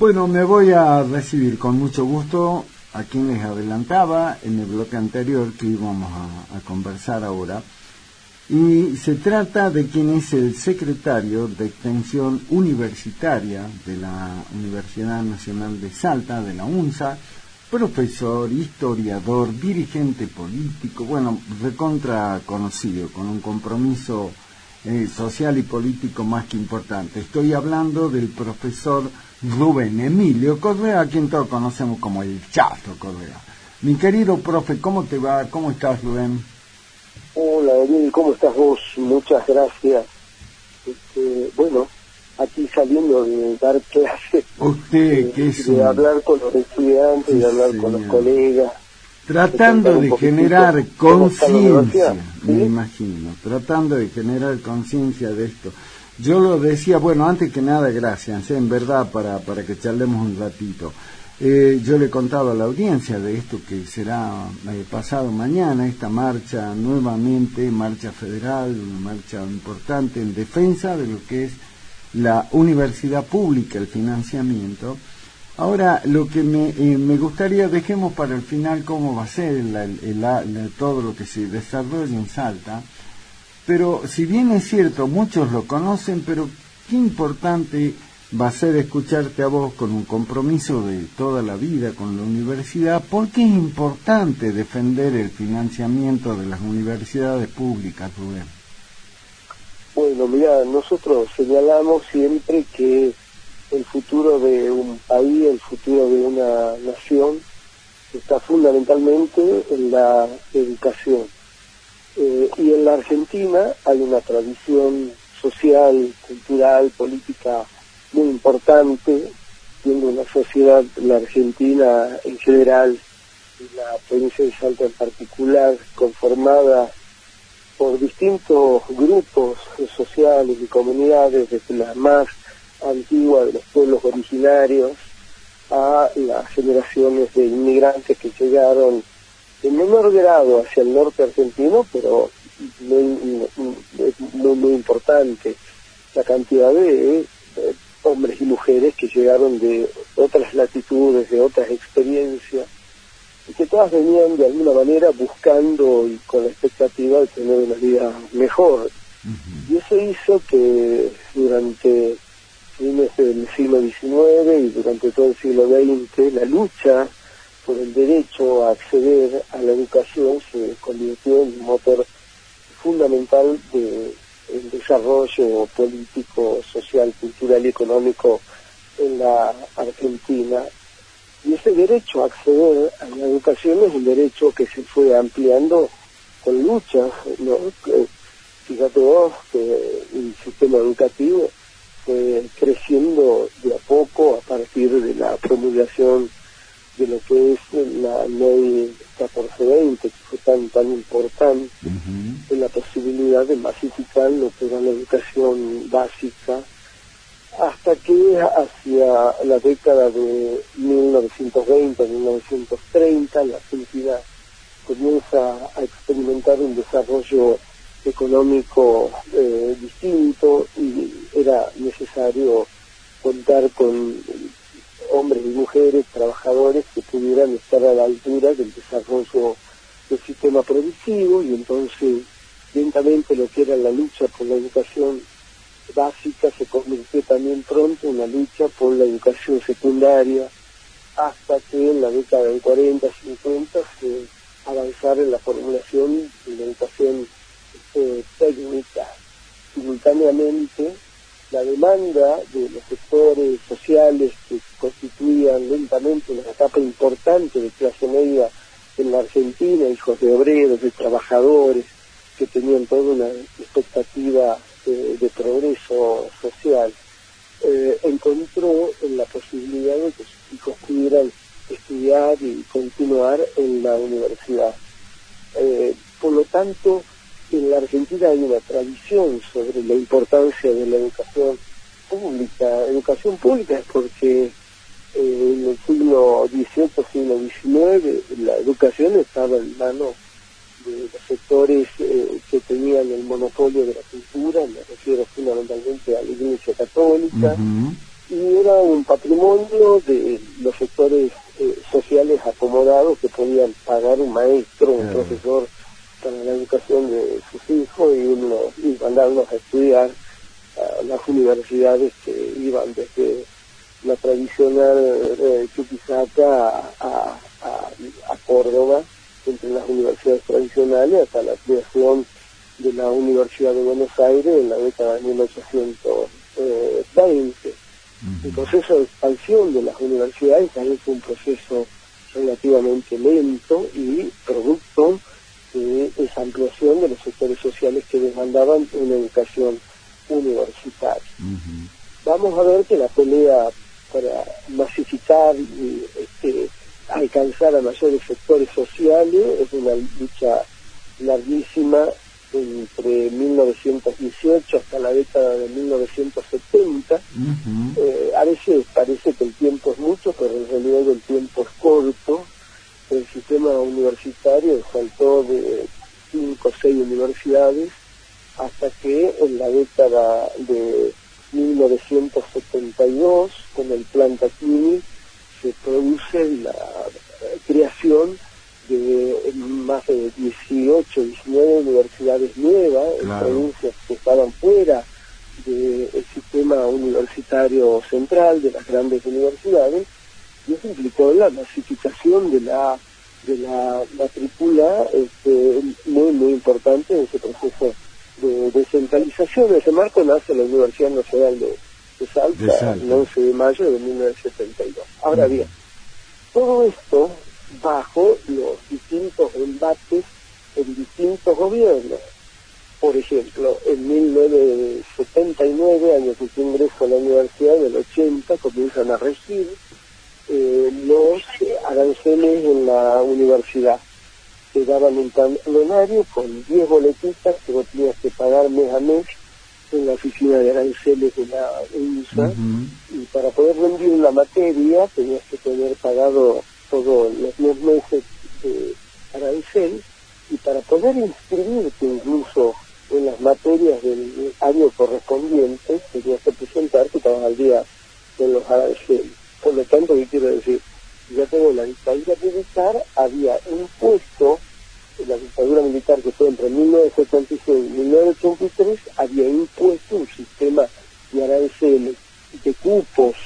Bueno, me voy a recibir con mucho gusto a quien les adelantaba en el bloque anterior que íbamos a conversar ahora. Y se trata de quien es el secretario de Extensión Universitaria de la Universidad Nacional de Salta, de la UNSA, profesor, historiador, dirigente político, bueno, recontra conocido, con un compromiso social y político más que importante. Estoy hablando del profesor Rubén Emilio Correa, a quien todos conocemos como el Chato Correa. Mi querido profe, ¿cómo te va? ¿Cómo estás, Rubén? Hola, Daniel, ¿cómo estás vos? Muchas gracias. Bueno, aquí saliendo de dar clases, usted que es de hablar con los estudiantes, sí, de hablar con los colegas. Tratando de generar conciencia, ¿sí? Me imagino, tratando de generar conciencia de esto. Yo lo decía, bueno, antes que nada, gracias, en verdad, para que charlemos un ratito. Yo le contaba a la audiencia de esto que será pasado mañana, esta marcha nuevamente, marcha federal, una marcha importante en defensa de lo que es la universidad pública, el financiamiento. Ahora, lo que me gustaría, dejemos para el final cómo va a ser todo lo que se desarrolla en Salta, pero si bien es cierto, muchos lo conocen, pero qué importante va a ser escucharte a vos con un compromiso de toda la vida con la universidad. ¿Por qué es importante defender el financiamiento de las universidades públicas, Rubén? Bueno, mira, nosotros señalamos siempre que el futuro de un país, el futuro de una nación, está fundamentalmente en la educación. Y en la Argentina hay una tradición social, cultural, política muy importante, siendo una sociedad, la Argentina en general, y la provincia de Salta en particular, conformada por distintos grupos sociales y comunidades, desde las más antiguas de los pueblos originarios a las generaciones de inmigrantes que llegaron en menor grado hacia el norte argentino, pero muy importante la cantidad de hombres y mujeres que llegaron de otras latitudes, de otras experiencias, y que todas venían de alguna manera buscando y con la expectativa de tener una vida mejor. Y eso hizo que durante fines del siglo XIX y durante todo el siglo XX la lucha por el derecho a acceder a la educación se convirtió en un motor fundamental del desarrollo político, social, cultural y económico en la Argentina. Y ese derecho a acceder a la educación es un derecho que se fue ampliando con luchas, ¿no? Fíjate vos que el sistema educativo fue creciendo de a poco a partir de la promulgación de lo que es la ley 1420, que fue tan importante en la posibilidad de masificar lo que era la educación básica, hasta que hacia la década de 1920-1930 la Argentina comienza a experimentar un desarrollo económico distinto y era necesario contar con hombres y mujeres, trabajadores que pudieran estar a la altura del desarrollo del sistema productivo, y entonces lentamente lo que era la lucha por la educación básica se convirtió también pronto en una lucha por la educación secundaria, hasta que en la década del 40-50 se avanzara en la formulación de la educación técnica. Simultáneamente, la demanda de los sectores sociales que constituían lentamente una etapa importante de clase media en la Argentina, hijos de obreros, de trabajadores, que tenían toda una expectativa de progreso social, encontró en la posibilidad de que sus hijos pudieran estudiar y continuar en la universidad. Por lo tanto, en la Argentina hay una tradición sobre la importancia de la educación pública. Educación pública es porque en el siglo XVIII, siglo XIX, la educación estaba en manos de los sectores que tenían el monopolio de la cultura, me refiero fundamentalmente a la Iglesia Católica, y era un patrimonio de los sectores sociales acomodados que podían pagar un maestro, un profesor para la educación de sus hijos y mandarlos a estudiar a las universidades que iban desde la tradicional Chuquisaca a Córdoba, entre las universidades tradicionales, hasta la creación de la Universidad de Buenos Aires en la década de 1820. El proceso de expansión de las universidades también fue un proceso relativamente lento y producto de esa ampliación de los sectores sociales que demandaban una educación universitaria. Vamos a ver que la pelea para masificar y alcanzar a mayores sectores sociales es una lucha larguísima entre 1918 hasta la década de 1970. A veces parece que el tiempo es mucho, pero en realidad el tiempo es corto. El sistema universitario saltó de 5 o 6 universidades hasta que en la década de 1972, con el Plan Tacchini, se produce la creación de más de 18, 19 universidades nuevas, en provincias que estaban fuera del sistema universitario central, de las grandes universidades, y eso implicó la masificación de la matrícula muy importante en ese proceso de descentralización. En ese marco nace la Universidad Nacional de Salta, el 11 de mayo de 1972. Ahora bien, todo esto bajo los distintos embates en distintos gobiernos. Por ejemplo, en 1979, año que se ingreso a la universidad, del 80, comienzan a regir los aranceles en la universidad. Te daban un talonario con 10 boletitas que vos tenías que pagar mes a mes en la oficina de aranceles de la UNSA, y para poder rendir la materia tenías que tener pagado todos los 10 meses de arancel, y para poder inscribirte incluso en las materias del año correspondiente tenías que presentar que estabas al día de los aranceles. Por lo tanto, ¿qué quiero decir? Ya tengo la dictadura militar, había impuesto, la dictadura militar que fue entre 1976 y 1983, había impuesto un sistema de aranceles, de cupos,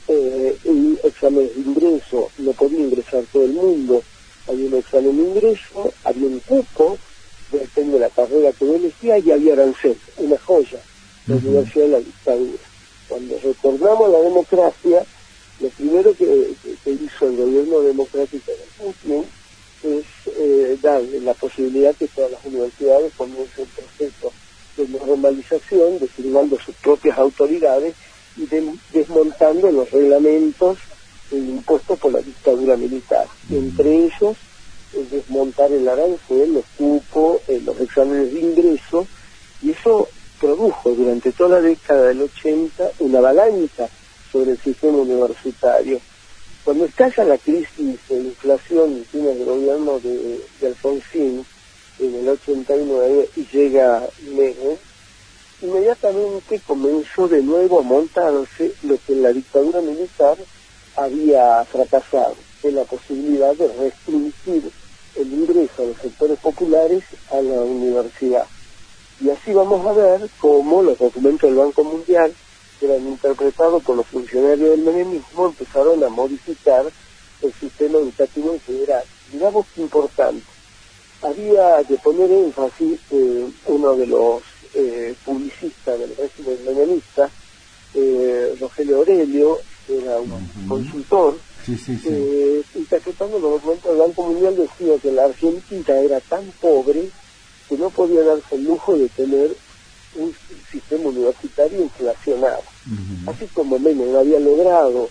y exámenes de ingreso. No podía ingresar todo el mundo, había un examen de ingreso, había un cupo, depende de la carrera que yo elegía, y había arancel, una joya, la Universidad de la Dictadura. Cuando retornamos a la democracia, lo primero que hizo el gobierno democrático de Putin es darle la posibilidad que todas las universidades comiencen un proceso de normalización, designando sus propias autoridades y desmontando los reglamentos impuestos por la dictadura militar. Entre ellos, desmontar el arancel, los cupos, los exámenes de ingreso, y eso produjo durante toda la década del 80 una avalancha sobre el sistema universitario. Cuando estalla la crisis de inflación en el gobierno de Alfonsín en el 89 y llega Menem, inmediatamente comenzó de nuevo a montarse lo que en la dictadura militar había fracasado, que es la posibilidad de restringir el ingreso a los sectores populares a la universidad. Y así vamos a ver cómo los documentos del Banco Mundial, que eran interpretados por los funcionarios del menemismo, empezaron a modificar el sistema educativo en general. Digamos que importante. Había que poner énfasis, uno de los publicistas del régimen menemista, Rogelio Aurelio, era un consultor, interpretando los documentos del Banco Mundial, decía que la Argentina era tan pobre que no podía darse el lujo de tener un sistema universitario inflacionado. Así como Menem había logrado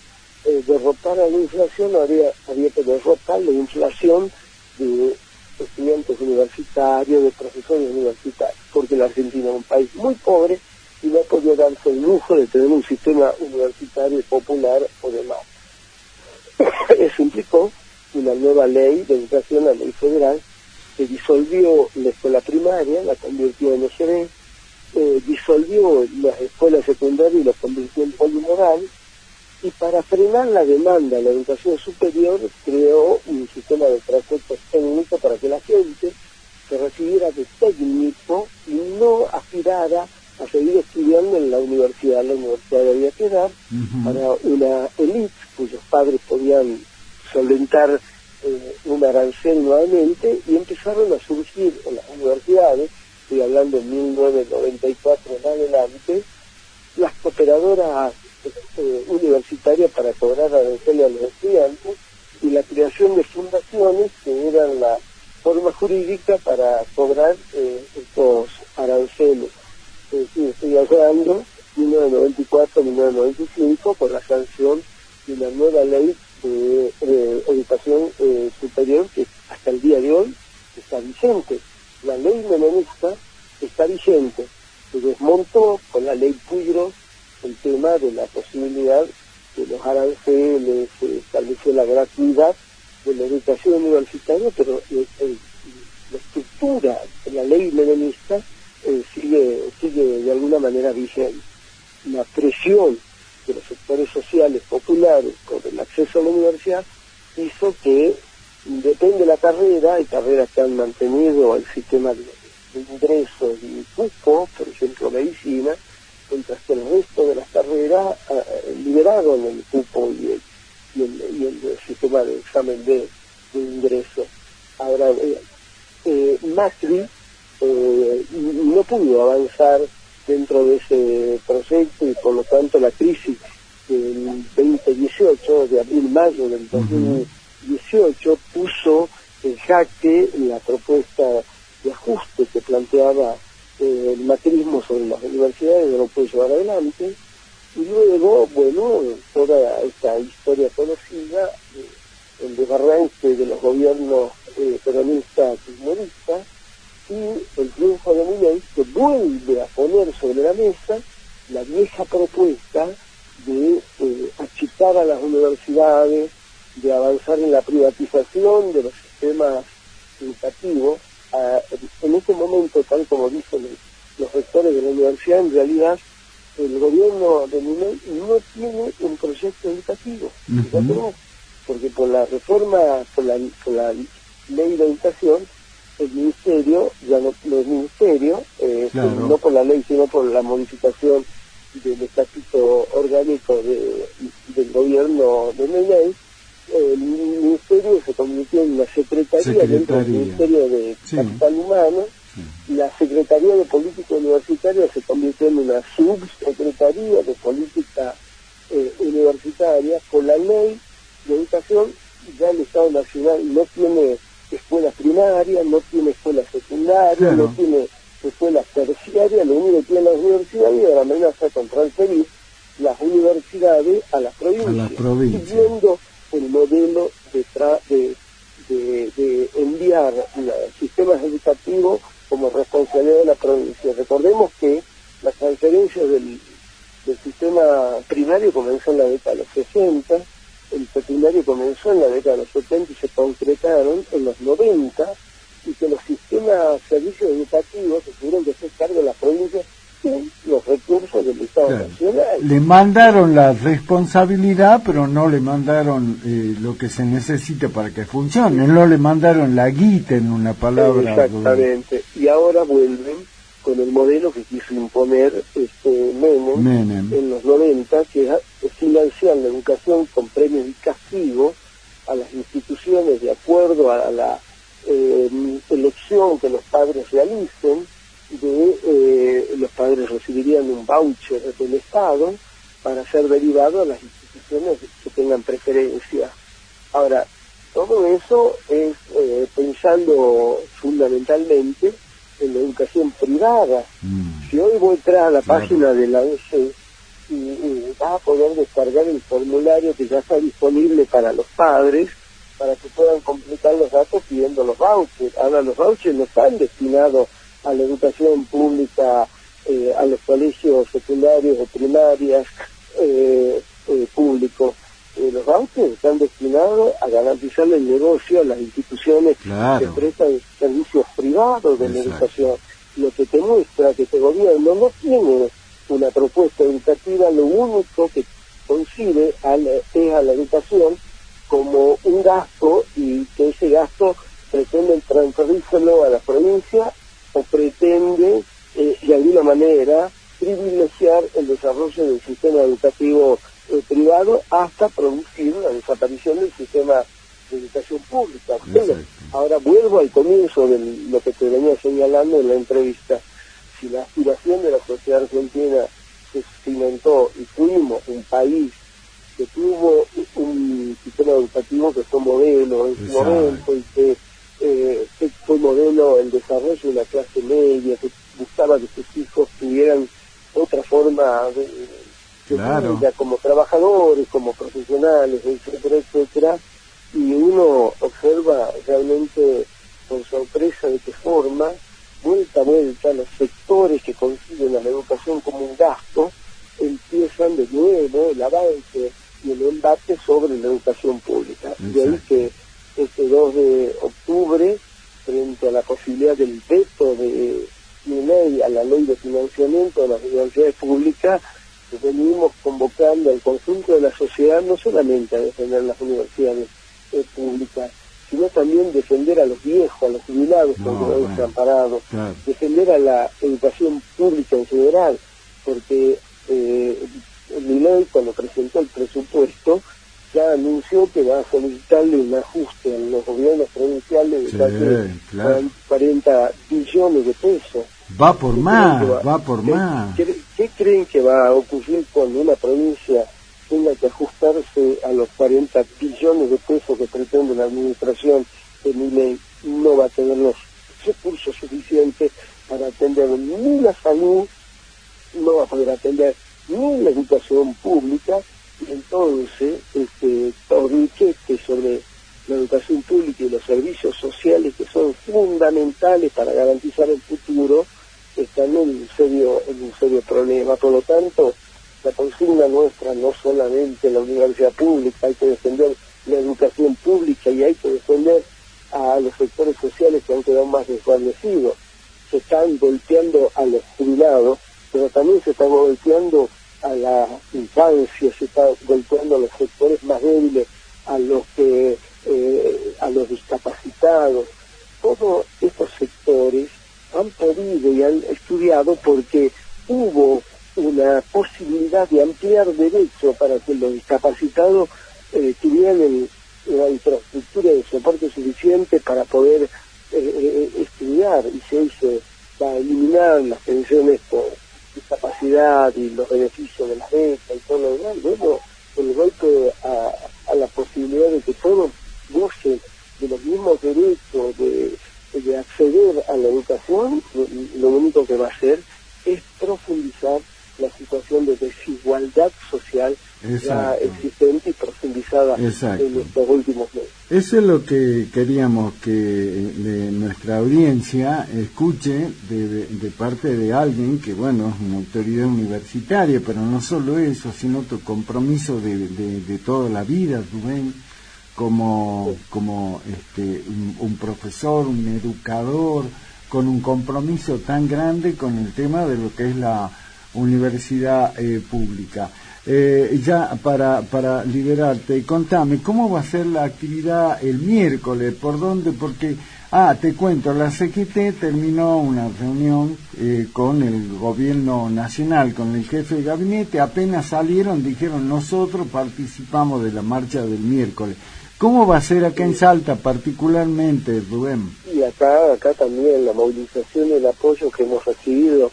derrotar a la inflación, había que derrotar la inflación de estudiantes universitarios, de profesores universitarios, porque la Argentina es un país muy pobre y no podía darse el lujo de tener un sistema universitario popular o demás. Eso implicó una nueva ley de educación, la ley federal, que disolvió la escuela primaria, la convirtió en EGB, disolvió las escuelas secundarias y las convirtió en polimodal, y para frenar la demanda de la educación superior creó un sistema de trayectos técnicos para que la gente se recibiera de técnico y no aspirara a seguir estudiando en la universidad. La universidad debía quedar para una élite cuyos padres podían solventar un arancel nuevamente, y empezaron a surgir en las universidades, estoy hablando en 1994 en adelante, las cooperadoras universitarias para cobrar aranceles a los estudiantes, y la creación de fundaciones que eran la forma jurídica para cobrar estos aranceles. Estoy hablando 1994-1995 por la sanción de una nueva ley de educación superior que hasta el día de hoy está vigente. La ley menemista está vigente. Se desmontó con la ley Puigros el tema de la posibilidad de los aranceles, se estableció la gratuidad de la educación universitaria, pero la estructura de la ley menemista sigue de alguna manera vigente. La presión de los sectores sociales populares por el acceso a la universidad hizo que, depende de la carrera, hay carreras que han mantenido el sistema de ingresos y cupo, por ejemplo medicina, mientras que el resto de las carreras liberaron el cupo y el sistema de examen de ingreso. Ahora, Macri no pudo avanzar dentro de ese proyecto, y por lo tanto la crisis del 2018, de abril-mayo del 2018, puso en jaque la propuesta de ajuste que planteaba el macrismo sobre las universidades, no lo puede llevar adelante, y luego, bueno, toda esta historia conocida, el desbarranque de los gobiernos peronistas kirchneristas, y el triunfo de Milei, que vuelve a poner sobre la mesa la vieja propuesta de achicar a las universidades, de avanzar en la privatización de los sistemas educativos. En este momento, tal como dicen los rectores de la universidad, en realidad el gobierno de Milei no tiene un proyecto educativo, porque por la reforma, por la ley de educación, el ministerio ya no es ministerio, claro, no por la ley sino por la modificación del estatuto orgánico del gobierno de Milei. El ministerio se convirtió en una secretaría dentro del Ministerio de Capital Humano. La Secretaría de Política Universitaria se convirtió en una subsecretaría de Política Universitaria. Por la ley de educación, ya el Estado Nacional no tiene escuelas primarias, no tiene escuelas secundarias, no tiene escuelas terciarias, lo único que tiene las universidades, y de la amenaza con transferir las universidades a las provincias, siguiendo el modelo de enviar sistemas educativos como responsabilidad de la provincia. Recordemos que las transferencias del sistema primario comenzó en la década de los 60, el secundario comenzó en la década de los 70 y se concretaron en los 90, y que los sistemas servicios educativos se tuvieron que hacer cargo de las provincias sin los recursos del Estado Nacional. Le mandaron la responsabilidad, pero no le mandaron lo que se necesita para que funcione, no le mandaron la guita, en una palabra. Exactamente, y ahora vuelven con el modelo que quiso imponer Menem en los 90, que es financiar la educación con premios y castigos a las instituciones de acuerdo a la elección que los padres realicen. Los padres recibirían un voucher del Estado para ser derivado a las instituciones que tengan preferencia. Ahora, todo eso es pensando fundamentalmente en la educación privada. Si hoy voy a entrar a la página de la OEC y vas a poder descargar el formulario que ya está disponible para los padres, para que puedan completar los datos pidiendo los vouchers. Ahora, los vouchers no están destinados a la educación pública, a los colegios secundarios o primarias públicos. Los vouchers están destinados a garantizar el negocio a las instituciones que prestan servicios privados de la educación. Lo que te muestra que este gobierno no tiene una propuesta educativa, lo único que concibe a la educación como un gasto, y que ese gasto pretende transferírselo a la provincia, o pretende de alguna manera privilegiar el desarrollo del sistema educativo privado hasta producir la desaparición del sistema de educación pública. Pero ahora vuelvo al comienzo de lo que te venía señalando en la entrevista. Si la aspiración de la sociedad argentina se cimentó y fuimos un país que tuvo un sistema educativo que fue modelo en su momento, y que fue modelo el desarrollo de la clase media, que buscaba que sus hijos tuvieran otra forma de vida, como trabajadores, como profesionales, etcétera, etcétera, y uno observa realmente con sorpresa de qué forma, vuelta a vuelta, los sectores que conciben a la educación como un gasto empiezan de nuevo el avance y el embate sobre la educación pública. De ahí que este 2 de octubre, frente a la posibilidad del veto de Milei a la ley de financiamiento de las universidades públicas, venimos convocando al conjunto de la sociedad no solamente a defender las universidades públicas, sino también defender a los viejos, a los jubilados, desamparados, defender a la educación pública en general, porque Milei, cuando presentó el presupuesto, ya anunció que va a solicitarle un ajuste a los gobiernos provinciales de casi 40 billones de pesos. Va por más. ¿Qué creen que va a ocurrir cuando una provincia tenga que ajustarse a los 40 billones de pesos que pretende la administración de Milei? No va a tener los recursos suficientes para atender ni la salud, no va a poder atender ni la educación pública, y entonces torniquetes sobre la educación pública y los servicios sociales, que son fundamentales para garantizar el futuro, están en un serio problema. Por lo tanto, la consigna nuestra no solamente la universidad pública, hay que defender la educación pública y hay que defender a los sectores sociales que han quedado más desguarnecidos. Se están golpeando a los jubilados, pero también se está golpeando a la infancia, se está golpeando a los sectores más débiles, a los discapacitados. Todos estos sectores han podido y han estudiado porque hubo una posibilidad de ampliar derechos para que los discapacitados tuvieran la infraestructura de soporte suficiente para poder estudiar, y se hizo para eliminar las pensiones por discapacidad y los beneficios de las becas y todo lo demás. Luego, el golpe a la posibilidad de que todos gocen de los mismos derechos de acceder a la educación, lo único que va a hacer es profundizar la situación de desigualdad social ya existente y profundizada en estos últimos meses. Eso es lo que queríamos que nuestra audiencia escuche de parte de alguien que, bueno, es una autoridad universitaria, pero no solo eso, sino tu compromiso de toda la vida, Rubén, como un profesor, un educador, con un compromiso tan grande con el tema de lo que es la universidad pública. Ya para liberarte, contame, ¿cómo va a ser la actividad el miércoles? ¿Por dónde? Porque, te cuento, la CGT terminó una reunión con el gobierno nacional, con el jefe de gabinete, apenas salieron, dijeron, nosotros participamos de la marcha del miércoles. ¿Cómo va a ser acá en Salta particularmente, Rubén? Y acá también la movilización y el apoyo que hemos recibido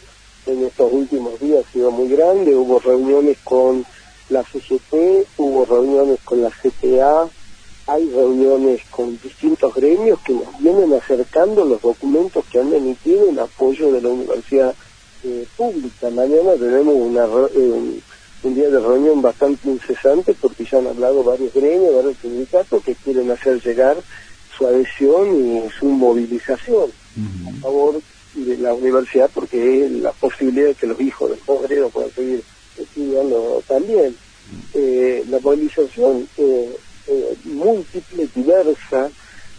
en estos últimos días ha sido muy grande. Hubo reuniones con la CGT, hubo reuniones con la CTA, hay reuniones con distintos gremios que nos vienen acercando los documentos que han emitido en apoyo de la universidad pública. Mañana tenemos un día de reunión bastante incesante porque ya han hablado varios gremios, varios sindicatos que quieren hacer llegar su adhesión y su movilización a favor de la universidad, porque es la posibilidad de que los hijos del pobre puedan seguir estudiando también. La movilización múltiple, diversa,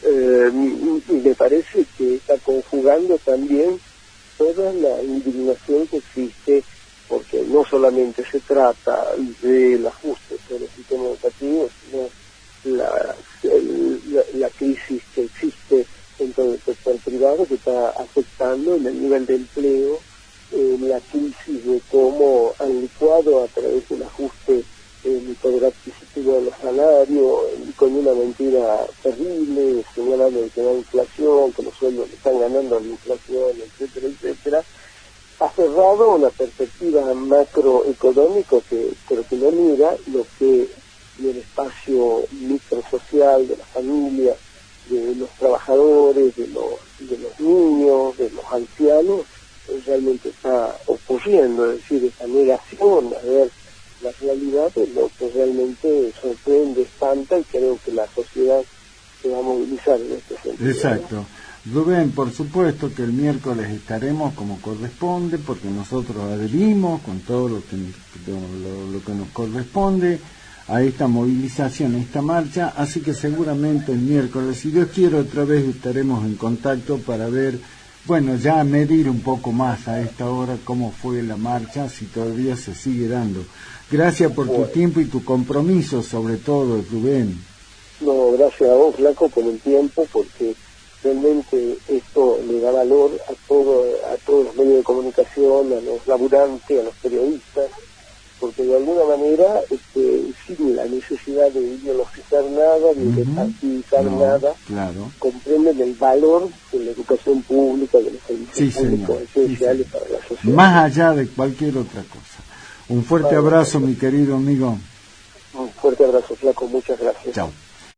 y me parece que está conjugando también toda la indignación que existe, porque no solamente se trata del ajuste está afectando en el nivel de empleo, en la crisis de cómo han licuado a través de un ajuste en el poder adquisitivo de los salarios, con una mentira terrible, señalando que no hay inflación, que los sueldos le están ganando a la inflación, etcétera, etcétera, ha cerrado una perspectiva macroeconómica pero que no mira lo que en el espacio microsocial de la familia, de los trabajadores, de los niños, de los ancianos, realmente está ocurriendo. Es decir, esa negación a ver la realidad es lo que realmente sorprende, espanta, y creo que la sociedad se va a movilizar en este sentido. Exacto. ¿No? Rubén, por supuesto que el miércoles estaremos como corresponde, porque nosotros adherimos con todo lo que nos corresponde a esta movilización, a esta marcha, así que seguramente el miércoles, si Dios quiere, otra vez estaremos en contacto para ver, bueno, ya medir un poco más a esta hora cómo fue la marcha, si todavía se sigue dando. Gracias por tu tiempo y tu compromiso, sobre todo, Rubén. No, gracias a vos, Flaco, por el tiempo, porque realmente esto le da valor a todos los medios de comunicación, a los laburantes, a los periodistas, porque de alguna manera sin la necesidad de ideologizar nada, ni de partidizar nada, comprenden el valor de la educación pública, de los servicios públicos esenciales para la sociedad. Más allá de cualquier otra cosa. Un fuerte abrazo, mi querido amigo. Un fuerte abrazo, Flaco, muchas gracias. Chao.